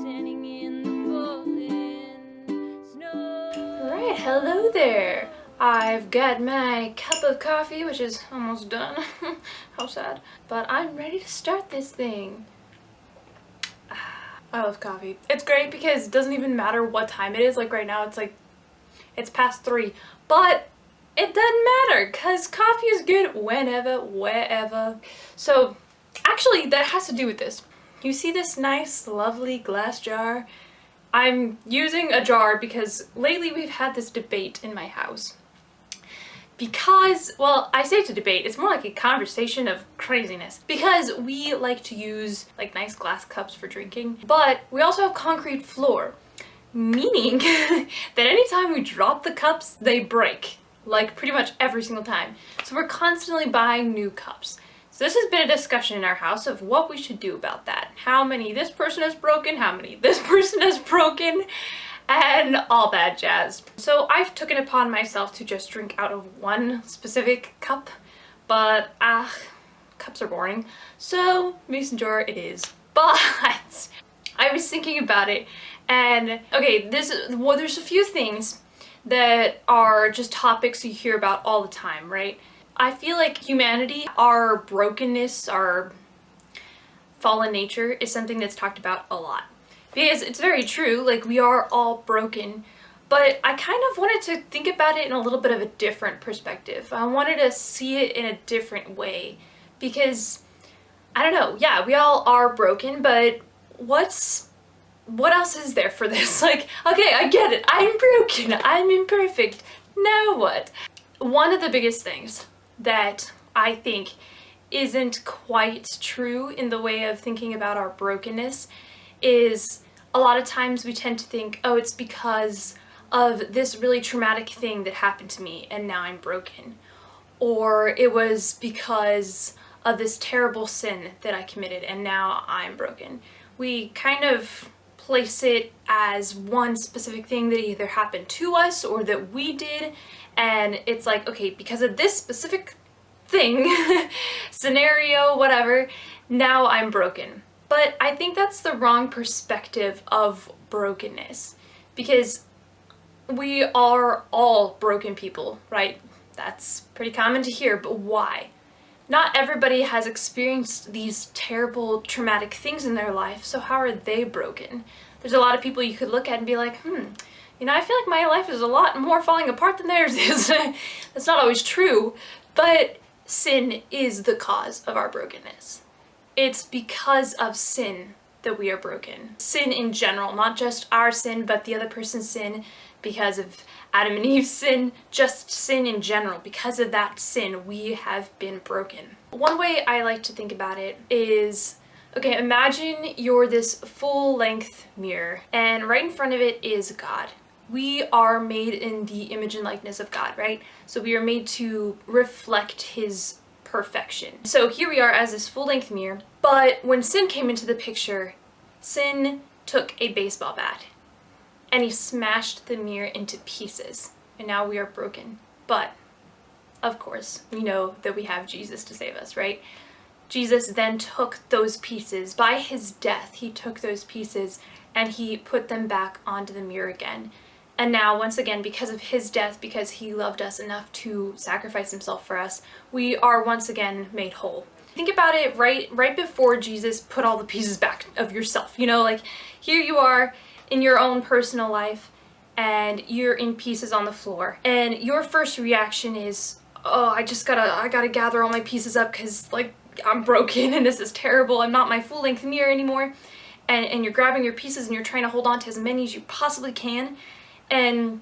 standing in the falling snow. Alright, hello there! I've got my cup of coffee, which is almost done. How sad. But I'm ready to start this thing. I love coffee. It's great because it doesn't even matter what time it is. Like right now it's past 3. But it doesn't matter because coffee is good whenever, wherever. So actually that has to do with this. You see this nice, lovely glass jar? I'm using a jar because lately we've had this debate in my house. Because, well, I say it's a debate, it's more like a conversation of craziness. Because we like to use like nice glass cups for drinking, but we also have concrete floor. Meaning that anytime we drop the cups, they break. Like pretty much every single time. So we're constantly buying new cups. So this has been a discussion in our house of what we should do about that. How many this person has broken, how many this person has broken, and all that jazz. So I've taken it upon myself to just drink out of one specific cup, but cups are boring. So mason jar it is. But I was thinking about it, and okay, there's a few things that are just topics you hear about all the time, right? I feel like humanity, our brokenness, our fallen nature is something that's talked about a lot. Because it's very true, like we are all broken, but I kind of wanted to think about it in a little bit of a different perspective. I wanted to see it in a different way because, I don't know, yeah, we all are broken, but what else is there for this? Like, okay, I get it, I'm broken, I'm imperfect, now what? One of the biggest things that I think isn't quite true in the way of thinking about our brokenness is a lot of times we tend to think, oh, it's because of this really traumatic thing that happened to me and now I'm broken. Or it was because of this terrible sin that I committed and now I'm broken. We kind of place it as one specific thing that either happened to us or that we did, and it's like, okay, because of this specific thing, scenario, whatever, now I'm broken. But I think that's the wrong perspective of brokenness, because we are all broken people, right? That's pretty common to hear, but why? Not everybody has experienced these terrible traumatic things in their life, so how are they broken? There's a lot of people you could look at and be like, I feel like my life is a lot more falling apart than theirs is. That's not always true, but sin is the cause of our brokenness. It's because of sin that we are broken. Sin in general, not just our sin, but the other person's sin, because of Adam and Eve's sin, just sin in general. Because of that sin, we have been broken. One way I like to think about it is, okay, imagine you're this full-length mirror, and right in front of it is God. We are made in the image and likeness of God, right? So we are made to reflect His perfection. So here we are as this full-length mirror, but when sin came into the picture, sin took a baseball bat and he smashed the mirror into pieces, and now we are broken. But of course, we know that we have Jesus to save us, right? Jesus then took those pieces. By His death, He took those pieces and He put them back onto the mirror again. And now, once again, because of His death, because He loved us enough to sacrifice Himself for us, we are once again made whole. Think about it right before Jesus put all the pieces back of yourself. Like here you are in your own personal life and you're in pieces on the floor. And your first reaction is, oh, I gotta gather all my pieces up because like I'm broken and this is terrible. I'm not my full-length mirror anymore. And you're grabbing your pieces and you're trying to hold on to as many as you possibly can. And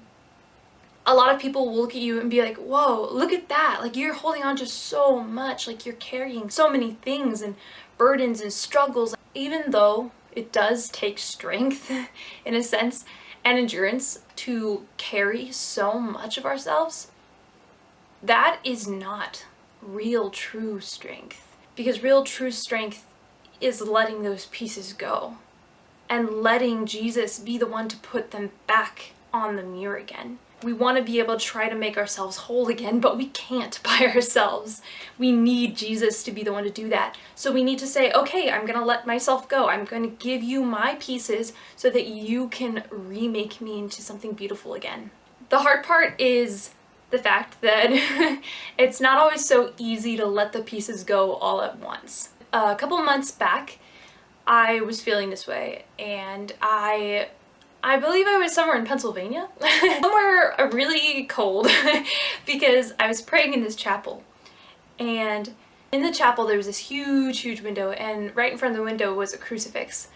a lot of people will look at you and be like, whoa, look at that. Like you're holding on to so much, like you're carrying so many things and burdens and struggles. Even though it does take strength in a sense and endurance to carry so much of ourselves, that is not real true strength. Because real true strength is letting those pieces go and letting Jesus be the one to put them back on the mirror again. We want to be able to try to make ourselves whole again, but we can't by ourselves. We need Jesus to be the one to do that. So we need to say, okay, I'm going to let myself go. I'm going to give you my pieces so that you can remake me into something beautiful again. The hard part is the fact that it's not always so easy to let the pieces go all at once. A couple months back, I was feeling this way, and I believe I was somewhere in Pennsylvania, somewhere really cold, because I was praying in this chapel. And in the chapel there was this huge window, and right in front of the window was a crucifix.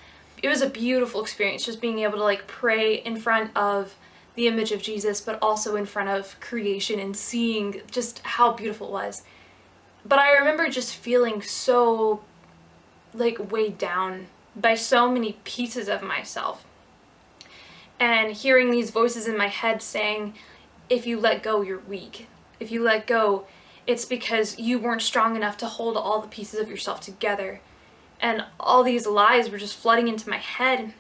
It was a beautiful experience, just being able to like pray in front of the image of Jesus, but also in front of creation and seeing just how beautiful it was. But I remember just feeling so like weighed down by so many pieces of myself, and hearing these voices in my head saying, if you let go, you're weak. If you let go, it's because you weren't strong enough to hold all the pieces of yourself together. And all these lies were just flooding into my head.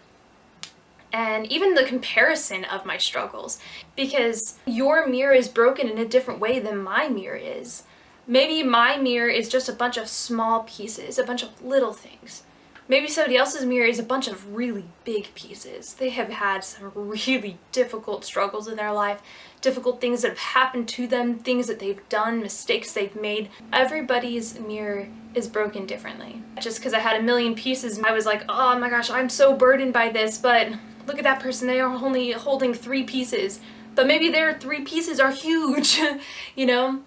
And even the comparison of my struggles, because your mirror is broken in a different way than my mirror is. Maybe my mirror is just a bunch of small pieces, a bunch of little things. Maybe somebody else's mirror is a bunch of really big pieces. They have had some really difficult struggles in their life, difficult things that have happened to them, things that they've done, mistakes they've made. Everybody's mirror is broken differently. Just because I had a million pieces, I was like, oh my gosh, I'm so burdened by this, but look at that person, they are only holding 3 pieces. But maybe their 3 pieces are huge, you know?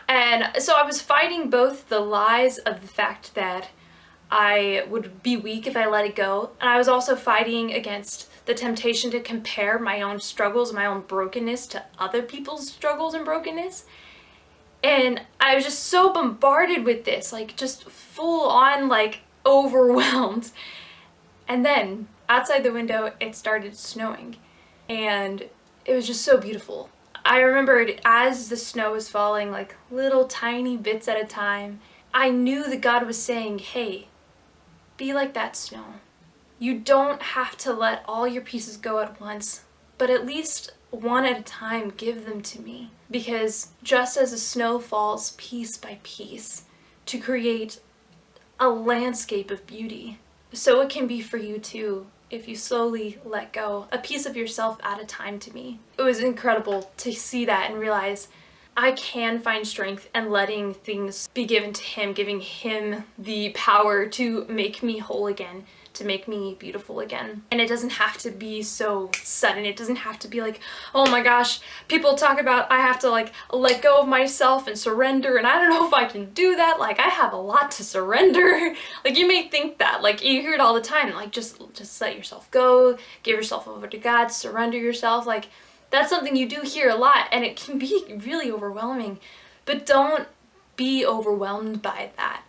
And so I was fighting both the lies of the fact that I would be weak if I let it go, and I was also fighting against the temptation to compare my own struggles, my own brokenness to other people's struggles and brokenness. And I was just so bombarded with this, like just full on like overwhelmed. And then outside the window it started snowing, and it was just so beautiful. I remembered as the snow was falling, like little tiny bits at a time, I knew that God was saying, hey, be like that snow. You don't have to let all your pieces go at once, but at least one at a time give them to me. Because just as the snow falls piece by piece to create a landscape of beauty, so it can be for you too if you slowly let go a piece of yourself at a time to me. It was incredible to see that and realize I can find strength and letting things be given to Him, giving Him the power to make me whole again, to make me beautiful again. And it doesn't have to be so sudden. It doesn't have to be like, oh my gosh, people talk about I have to like let go of myself and surrender, and I don't know if I can do that. Like, I have a lot to surrender. Like, you may think that, like you hear it all the time, like just let yourself go, give yourself over to God, surrender yourself. Like, that's something you do hear a lot, and it can be really overwhelming. But don't be overwhelmed by that.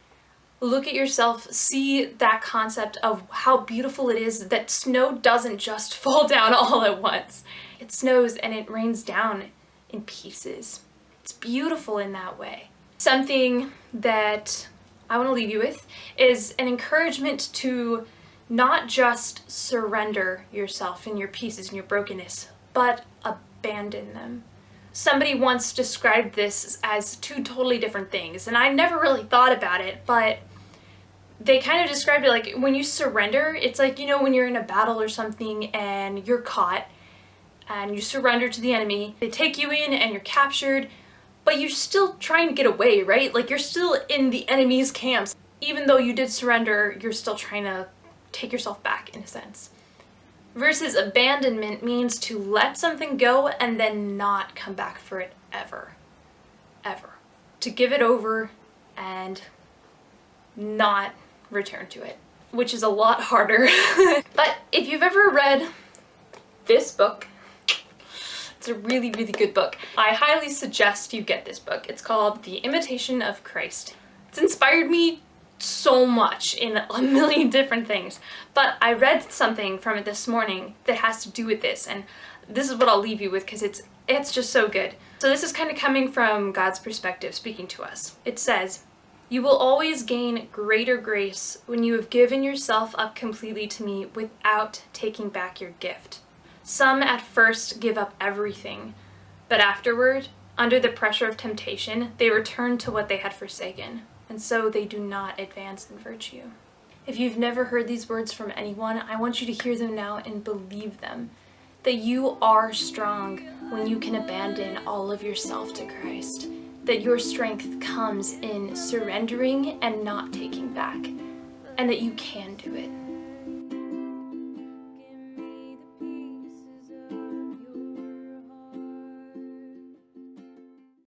Look at yourself, see that concept of how beautiful it is that snow doesn't just fall down all at once. It snows and it rains down in pieces. It's beautiful in that way. Something that I want to leave you with is an encouragement to not just surrender yourself and your pieces and your brokenness, but abandon them. Somebody once described this as 2 totally different things, and I never really thought about it, but they kind of described it like when you surrender, it's like, you know, when you're in a battle or something and you're caught and you surrender to the enemy, they take you in and you're captured, but you're still trying to get away, right? Like, you're still in the enemy's camps. Even though you did surrender, you're still trying to take yourself back in a sense. Versus abandonment means to let something go and then not come back for it ever. Ever. To give it over and not return to it, which is a lot harder. But if you've ever read this book, it's a really, really good book. I highly suggest you get this book. It's called The Imitation of Christ. It's inspired me so much in a million different things, but I read something from it this morning that has to do with this, and this is what I'll leave you with because it's just so good. So this is kind of coming from God's perspective speaking to us. It says, "You will always gain greater grace when you have given yourself up completely to me without taking back your gift. Some at first give up everything, But afterward, under the pressure of temptation, they return to what they had forsaken, and so they do not advance in virtue. If you've never heard these words from anyone, I want you to hear them now and believe them. That you are strong when you can abandon all of yourself to Christ. That your strength comes in surrendering and not taking back. And that you can do it.